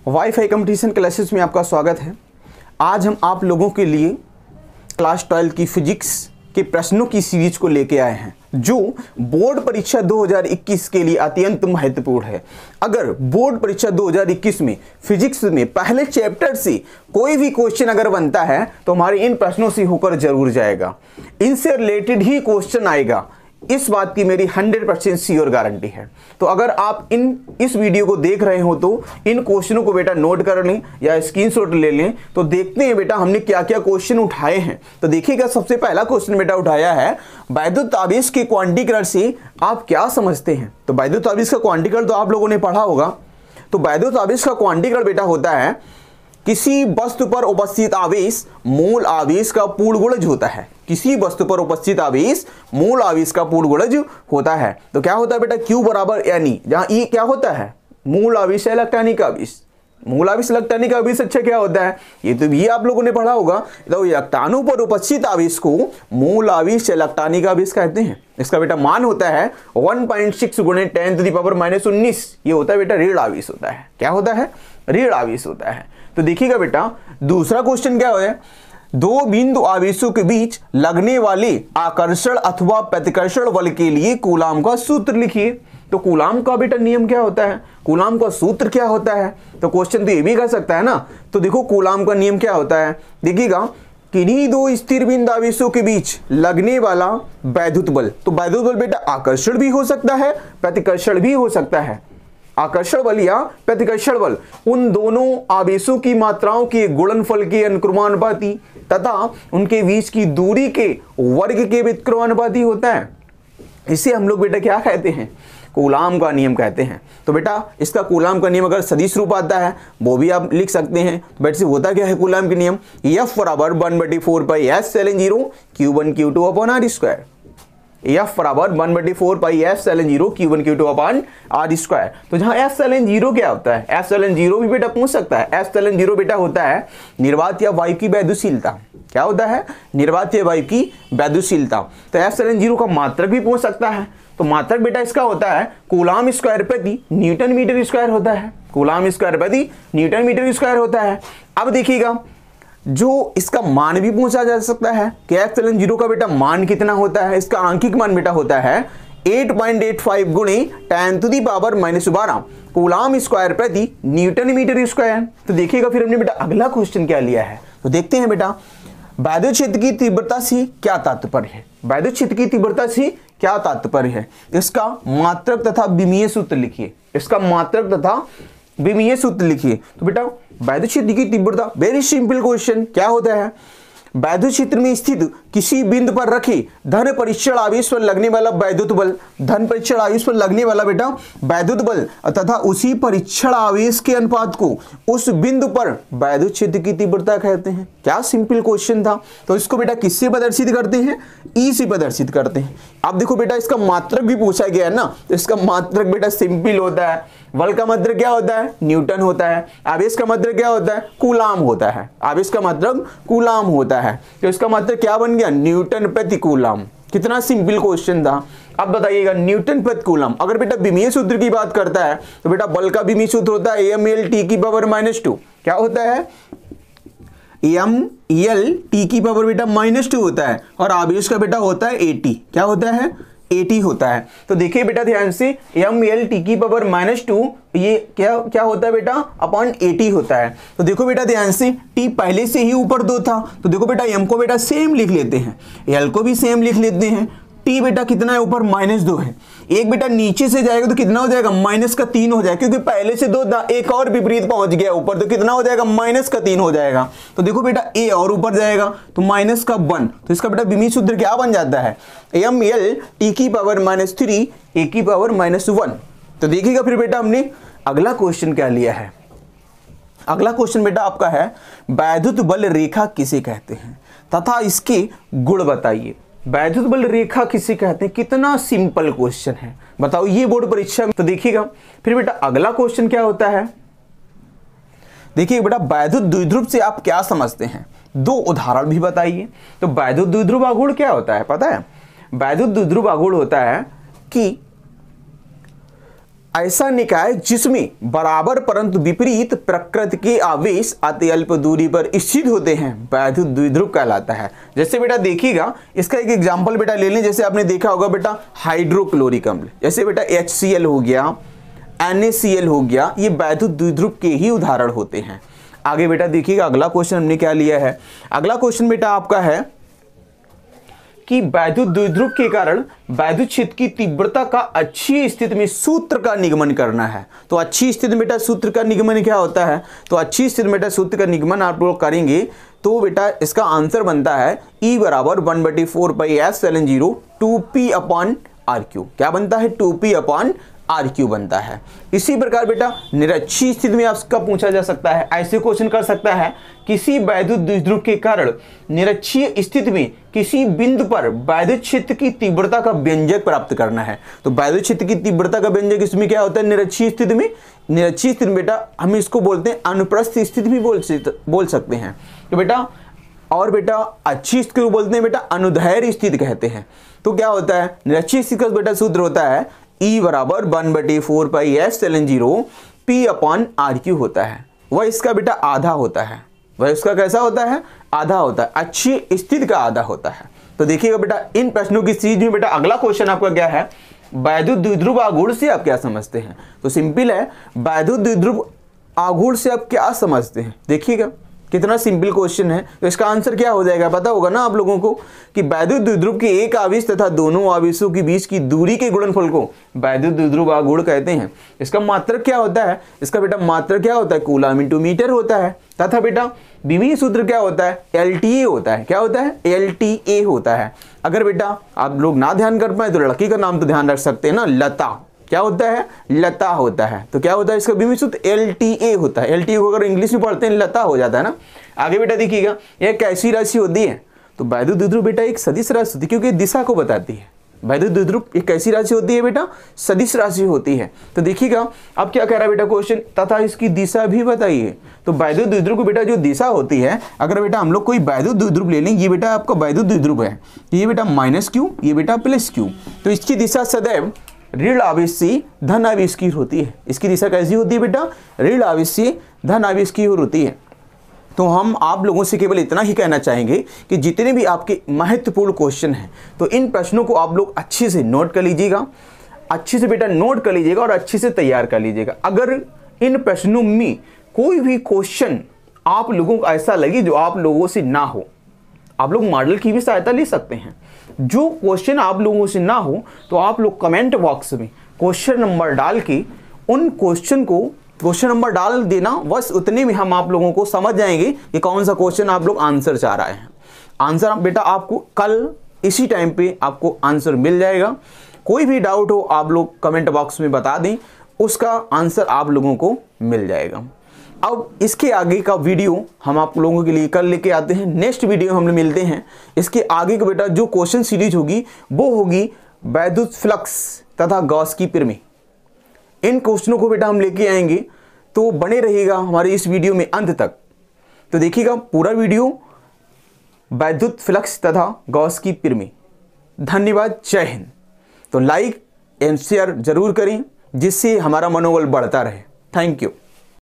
Wifi competition classes में आपका स्वागत है। आज हम आप लोगों के लिए क्लास 12 की फिजिक्स के प्रश्नों की सीरीज को लेके आए हैं जो बोर्ड परीक्षा 2021 के लिए अत्यंत महत्वपूर्ण है। अगर बोर्ड परीक्षा 2021 में फिजिक्स में पहले चैप्टर से कोई भी क्वेश्चन अगर बनता है तो हमारे इन प्रश्नों से होकर जरूर जाएगा, इनसे रिलेटेड ही क्वेश्चन आएगा, इस बात की मेरी 100% श्योर गारंटी है। तो अगर आप इस वीडियो को देख रहे हो तो इन क्वेश्चनों को बेटा नोट कर लें या स्क्रीनशॉट ले लें। तो देखते हैं बेटा हमने क्या क्या क्वेश्चन उठाए हैं। तो देखिएगा, सबसे पहला क्वेश्चन बेटा उठाया है वैद्युत आवेश के क्वांटीकरण से आप क्या समझते हैं। तो वैद्युत आवेश का क्वांटीकरण तो आप लोगों ने पढ़ा होगा। तो वैद्युत आवेश का क्वांटीकरण बेटा होता है किसी वस्तु पर उपस्थित आवेश मूल आवेश का पूर्ण गुणज होता है। किसी वस्तु पर उपस्थित आवेश मूल आवेश का पूर्ण गुणज होता है। तो क्या होता है बेटा Q बराबर यानी जहां E क्या होता है मूल आवेश है इलेक्ट्रॉनिक आवेश। मूल आवेश इलेक्ट्रॉनिक आवेश अच्छा क्या होता है ये तो भी आप लोगों ने पढ़ा होगा। तो इलेक्ट्रॉनों पर उपस्थित आवेश को मूल आवेश इलेक्ट्रॉनिक आवेश कहते हैं। इसका बेटा मान होता है 1.6 × 10⁻⁻19। ये होता है बेटा ऋण आवेश होता है। क्या होता है ऋण आवेश होता है। तो देखिएगा बेटा दूसरा क्वेश्चन क्या है, दो बिंदु आवेशों के बीच लगने वाले आकर्षण अथवा प्रतिकर्षण बल के लिए कूलाम का सूत्र लिखिए। तो कूलाम का बेटा नियम क्या होता है, कूलाम का सूत्र क्या होता है। तो क्वेश्चन तो ये भी कर सकता है ना। तो देखो कूलाम का नियम क्या होता है, देखिएगा किन्हीं दो स्थिर बिंदु आवेशों के बीच लगने वाला वैद्युत बल। तो वैद्युत बल बेटा आकर्षण भी हो सकता है प्रतिकर्षण भी हो सकता है। आकर्षण बल या प्रतिकर्षण बल उन दोनों आवेशों की मात्राओं के गुणनफल के अनुक्रमानुपाती तथा उनके बीच की दूरी के वर्ग के व्युत्क्रमानुपाती होता है। इसे हम लोग बेटा क्या कहते हैं, कूलाम का नियम कहते हैं। तो बेटा इसका कूलाम का नियम अगर सदिश रूप आता है वो भी आप लिख सकते हैं। तो बेटा से होता क्या है कूलाम के नियम, F बराबर 1/4πε0 Q1 Q2 upon r²। F बराबर 1/4πε0 Q1 Q2 अपॉन r²। तो जहां ε0 क्या होता है, ε0 भी बेटा पूछ सकता है। ε0 बेटा होता है निर्वात या वायु की वैद्युशीलता। क्या होता है निर्वात या वायु की वैद्युशीलता। तो ε0 का मात्रक भी पूछ सकता है। तो मात्रक बेटा इसका होता है कूलाम स्क्वायर प्रति न्यूटन मीटर स्क्वायर होता है। कूलाम स्क्वायर प्रति न्यूटन मीटर स्क्वायर होता है। अब देखिएगा जो इसका मान भी पूछा जा सकता है कि ε0 का बेटा मान कितना होता है। इसका आंकिक मान बेटा होता है 8.85 × 10⁻⁻12 कूलाम स्क्वायर प्रति न्यूटन मीटर स्क्वायर। तो देखिएगा फिर हमने बेटा अगला क्वेश्चन क्या लिया है। तो देखते हैं बेटा वैद्युत क्षेत्र की तीव्रता से क्या तात्पर्य है। वैद्युत क्षेत्र की तीव्रता से क्या तात्पर्य है, इसका मात्रक तथा विमीय सूत्र लिखिए। इसका मात्रक तथा विमीय सूत्र लिखिए। तो बेटा वैद्युत क्षेत्र की तीव्रता वेरी सिंपल क्वेश्चन क्या होता है, वैद्युत क्षेत्र में स्थित किसी बिंदु पर रखे धन परीक्षण आवेश पर लगने वाला वैद्युत बल, धन परीक्षण आवेश पर लगने वाला बेटा वैद्युत बल तथा उसी परीक्षण आवेश के अनुपात को उस बिंदु पर वैद्युत क्षेत्र की तीव्रता कहते हैं। क्या सिंपल क्वेश्चन था। तो इसको बेटा किससे प्रदर्शित करते हैं, ई से प्रदर्शित करते हैं। अब देखो बेटा इसका मात्रक भी पूछा गया है ना। तो इसका मात्रक बेटा सिंपल होता है। बल का मात्रक क्या होता है न्यूटन होता है। आवेश का मात्रक क्या होता है कूलाम होता है। आवेश का मात्रक कूलाम होता है। तो इसका मात्रक क्या बन गया न्यूटन प्रति कूलाम। कितना सिंपल क्वेश्चन था। अब बताइएगा न्यूटन प्रति कूलाम अगर बेटा विमीय सूत्र की बात करता है तो बेटा बल का विमीय सूत्र होता है mL/T⁻²। क्या होता है mL/T⁻² बेटा -2 होता है और आवेश का बेटा होता है AT। क्या होता है AT होता है। तो देखिए बेटा ध्यान से mL/T⁻² ये क्या होता है बेटा अपॉन AT होता है। तो देखो बेटा ध्यान से T पहले से ही ऊपर 2 था। तो देखो बेटा m को बेटा सेम लिख लेते हैं, L को भी सेम लिख लेते हैं। T बेटा कितना है ऊपर -2 है। एक बेटा नीचे से जाएगा तो कितना हो जाएगा -3 हो जाएगा क्योंकि पहले से 2 एक और विपरीत पहुंच गया ऊपर। तो कितना हो जाएगा -3 हो जाएगा। तो देखो बेटा A और ऊपर जाएगा तो -1। तो इसका बेटा विमीय सूत्र क्या बन जाता है mL/T⁻³ A⁻⁻1। तो देखिएगा फिर बेटा हमने अगला क्वेश्चन क्या लिया है। अगला क्वेश्चन बेटा आपका है वैद्युत बल रेखा किसे कहते हैं तथा इसके गुण बताइए। वैद्युत बल रेखा किसे कहते हैं। कितना सिंपल क्वेश्चन है बताओ ये बोर्ड परीक्षा में। तो देखिएगा फिर बेटा अगला क्वेश्चन क्या होता है, देखिए बेटा वैद्युत द्विध्रुव से आप क्या समझते हैं, 2 उदाहरण भी बताइए। तो वैद्युत द्विध्रुव आघूर्ण क्या होता है पता है, वैद्युत द्विध्रुव आघूर्ण होता है कि ऐसा निकाय जिसमें बराबर परंतु विपरीत प्रकृति के आवेश अति अल्प दूरी पर स्थित होते हैं वैद्युत द्विध्रुव कहलाता है। जैसे बेटा देखिएगा, इसका एक एग्जांपल बेटा ले लें। जैसे आपने देखा होगा बेटा हाइड्रोक्लोरिक अम्ल, जैसे बेटा HCl हो गया, NaCl हो गया, ये वैद्युत द्विध्रुव के ही उदाहरण होते हैं। आगे बेटा देखिएगा अगला क्वेश्चन हमने क्या लिया है। अगला क्वेश्चन बेटा आपका है कि वैद्युत द्विध्रुव के कारण वैद्युत क्षेत्र की तीव्रता का अच्छी स्थिति में सूत्र का निगमन करना है। तो अच्छी स्थिति में बेटा सूत्र का निगमन क्या होता है, तो अच्छी स्थिति में बेटा सूत्र का निगमन आप लोग करेंगे तो बेटा इसका आंसर बनता है E बराबर 1/4πε0 2p/RQ। क्या बनता है, 2p/RQ बनता है। इसी प्रकार बेटा निरक्षीय स्थिति में आपका पूछा जा सकता है, ऐसे क्वेश्चन कर सकता है किसी वैद्युत द्विध्रुव के कारण निरक्षीय स्थिति में किसी बिंदु पर वैद्युत क्षेत्र की तीव्रता का व्यंजक प्राप्त करना है। तो वैद्युत क्षेत्र की तीव्रता का व्यंजक इसमें क्या होता है, निरक्षीय स्थिति में। निरक्षीय स्थिति में बेटा हम इसको बोलते हैं अनुप्रस्थ स्थिति भी बोल सकते हैं। तो बेटा और बेटा अच्छी स्थिति को बोलते हैं बेटा अनुदैर्घ्य स्थिति कहते हैं। तो क्या होता है, निरक्षीय स्थिति का बेटा सूत्र होता है E बराबर 1/4πε0 p/RQ होता है। वह इसका बेटा आधा होता है, वह इसका कैसा होता है, आधा होता है, अच्छी स्थिति का आधा होता है। तो देखिएगा बेटा इन प्रश्नों की सीरीज में बेटा अगला क्वेश्चन आपका क्या है, वैद्युत द्विध्रुव आघूर्ण से आप क्या समझते हैं। तो सिंपल है, वैद्युत द्विध्रुव आघूर्ण से आप क्या समझते हैं। देखिएगा कितना सिंपल क्वेश्चन है। तो इसका आंसर क्या हो जाएगा, पता होगा ना आप लोगों को कि वैद्युत द्विध्रुव के एक आवेश तथा दोनों आवेशों के बीच की दूरी के गुणनफल को वैद्युत द्विध्रुव आघूर्ण कहते हैं। इसका मात्रक क्या होता है, इसका बेटा मात्रक क्या होता है, कूलम इंटू मीटर होता है। तथा बेटा विभव सूत्र क्या होता है, LTA होता है। क्या होता है, LTA होता है। अगर बेटा आप लोग ना ध्यान कर पाए तो लड़की का नाम तो ध्यान रख सकते हैं ना, लता। क्या होता है, लता होता है। तो क्या होता है इसका विभव सूत्र LTA होता है। LTA को अगर इंग्लिश में पढ़ते हैं लता हो जाता है ना। आगे बेटा देखिएगा यह कैसी राशि होती है, तो वैद्युत द्विध्रुव बेटा एक सदिश राशि होती है क्योंकि दिशा को बताती है। वैद्युत द्विध्रुव एक कैसी राशि होती है बेटा, सदिश राशि होती है। तो देखिएगा अब क्या कह रहा है बेटा क्वेश्चन, तथा इसकी दिशा भी बताइए। तो वैद्युत द्विध्रुव को बेटा जो दिशा होती है, अगर बेटा हम लोग कोई वैद्युत द्विध्रुव ले लें, ये बेटा आपका वैद्युत द्विध्रुव है, ये बेटा -Q, ये बेटा +Q। तो इसकी दिशा सदैव ऋण आवेश से धन आवेश की होती है। इसकी दिशा कैसी होती है बेटा, ऋण आवेश से धन आवेश की ओर होती है। तो हम आप लोगों से केवल इतना ही कहना चाहेंगे कि जितने भी आपके महत्वपूर्ण क्वेश्चन हैं तो इन प्रश्नों को आप लोग अच्छे से नोट कर लीजिएगा, अच्छे से बेटा नोट कर लीजिएगा और अच्छे से तैयार कर लीजिएगा। अगर इन प्रश्नों में कोई भी क्वेश्चन आप लोगों को ऐसा लगे जो आप लोगों से ना हो, आप लोग मॉडल की भी सहायता ले सकते हैं। जो क्वेश्चन आप लोगों से ना हो तो आप लोग कमेंट बॉक्स में क्वेश्चन नंबर डाल के उन क्वेश्चन को क्वेश्चन नंबर डाल देना, बस उतने में हम आप लोगों को समझ जाएंगे कि कौन सा क्वेश्चन आप लोग आंसर चाह रहे हैं। आंसर बेटा आपको कल इसी टाइम पे आपको आंसर मिल जाएगा। कोई भी डाउट हो आप लोग कमेंट बॉक्स में बता दें, उसका आंसर आप लोगों को मिल जाएगा। अब इसके आगे का वीडियो हम आप लोगों के लिए कल लेके आते हैं। नेक्स्ट वीडियो हम मिलते हैं। इसके आगे का बेटा जो क्वेश्चन सीरीज होगी वो होगी वैद्युत फ्लक्स तथा गॉस की प्रमेय। इन क्वेश्चनों को बेटा हम लेके आएंगे, तो बने रहिएगा हमारे इस वीडियो में अंत तक। तो देखिएगा पूरा वीडियो वैद्युत फ्लक्स तथा गॉस की प्रमेय। धन्यवाद, जय हिंद। तो लाइक एंड शेयर जरूर करें जिससे हमारा मनोबल बढ़ता रहे। Thank you.